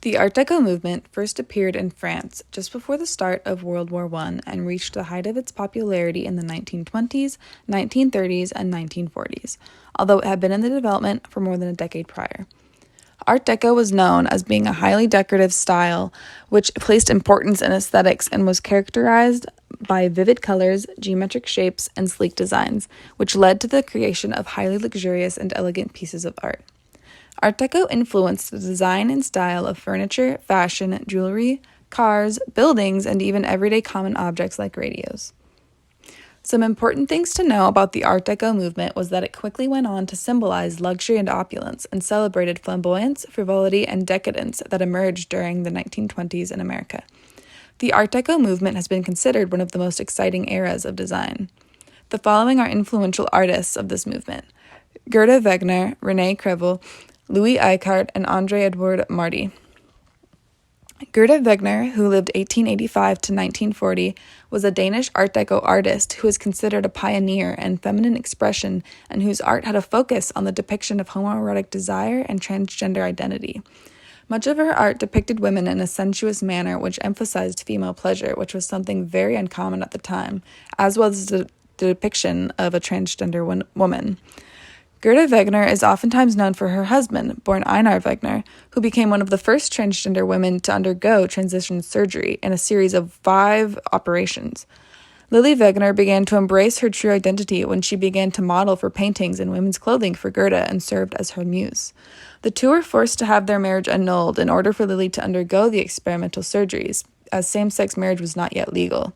The Art Deco movement first appeared in France just before the start of World War I and reached the height of its popularity in the 1920s, 1930s, and 1940s, although it had been in the development for more than a decade prior. Art Deco was known as being a highly decorative style which placed importance in aesthetics and was characterized by vivid colors, geometric shapes, and sleek designs, which led to the creation of highly luxurious and elegant pieces of art. Art Deco influenced the design and style of furniture, fashion, jewelry, cars, buildings, and even everyday common objects like radios. Some important things to know about the Art Deco movement was that it quickly went on to symbolize luxury and opulence and celebrated flamboyance, frivolity, and decadence that emerged during the 1920s in America. The Art Deco movement has been considered one of the most exciting eras of design. The following are influential artists of this movement: Gerda Wegner, René Crevel, Louis Eichardt, and André Edouard Marty. Gerda Wegner, who lived 1885 to 1940, was a Danish Art Deco artist who is considered a pioneer in feminine expression and whose art had a focus on the depiction of homoerotic desire and transgender identity. Much of her art depicted women in a sensuous manner which emphasized female pleasure, which was something very uncommon at the time, as was the depiction of a transgender woman. Gerda Wegner is oftentimes known for her husband, born Einar Wegner, who became one of the first transgender women to undergo transition surgery in a series of 5 operations. Lily Wegner began to embrace her true identity when she began to model for paintings in women's clothing for Gerda and served as her muse. The two were forced to have their marriage annulled in order for Lily to undergo the experimental surgeries, as same-sex marriage was not yet legal.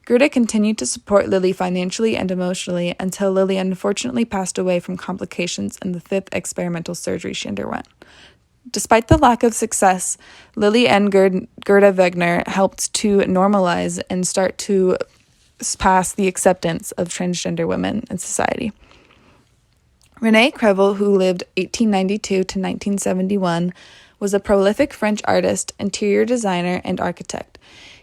Gerda continued to support Lily financially and emotionally until Lily unfortunately passed away from complications in the 5th experimental surgery she underwent. Despite the lack of success, Lily and Gerda Wegner helped to normalize and start to pass the acceptance of transgender women in society. René Crevel, who lived 1892 to 1971, was a prolific French artist, interior designer, and architect.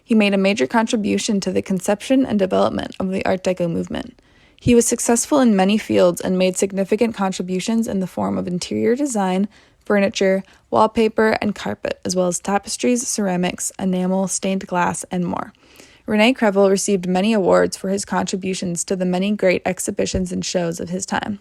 He made a major contribution to the conception and development of the Art Deco movement. He was successful in many fields and made significant contributions in the form of interior design, furniture, wallpaper, and carpet, as well as tapestries, ceramics, enamel, stained glass, and more. René Crevel received many awards for his contributions to the many great exhibitions and shows of his time.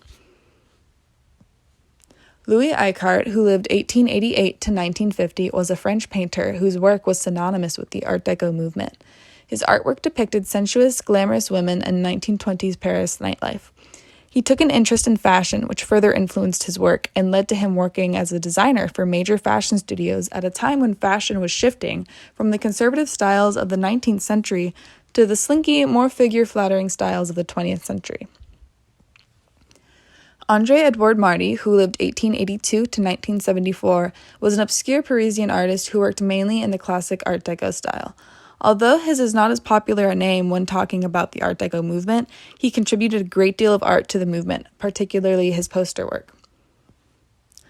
Louis Eichardt, who lived 1888 to 1950, was a French painter whose work was synonymous with the Art Deco movement. His artwork depicted sensuous, glamorous women in 1920s Paris nightlife. He took an interest in fashion, which further influenced his work and led to him working as a designer for major fashion studios at a time when fashion was shifting from the conservative styles of the 19th century to the slinky, more figure-flattering styles of the 20th century. André Edouard Marty, who lived 1882 to 1974, was an obscure Parisian artist who worked mainly in the classic Art Deco style. Although his is not as popular a name when talking about the Art Deco movement, he contributed a great deal of art to the movement, particularly his poster work.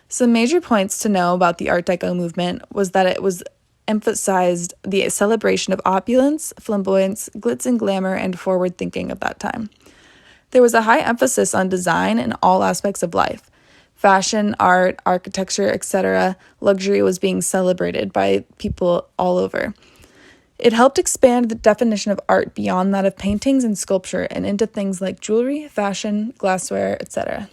Some major points to know about the Art Deco movement was that it was emphasized the celebration of opulence, flamboyance, glitz and glamour, and forward thinking of that time. There was a high emphasis on design in all aspects of life. Fashion, art, architecture, etc. Luxury was being celebrated by people all over. It helped expand the definition of art beyond that of paintings and sculpture and into things like jewelry, fashion, glassware, etc.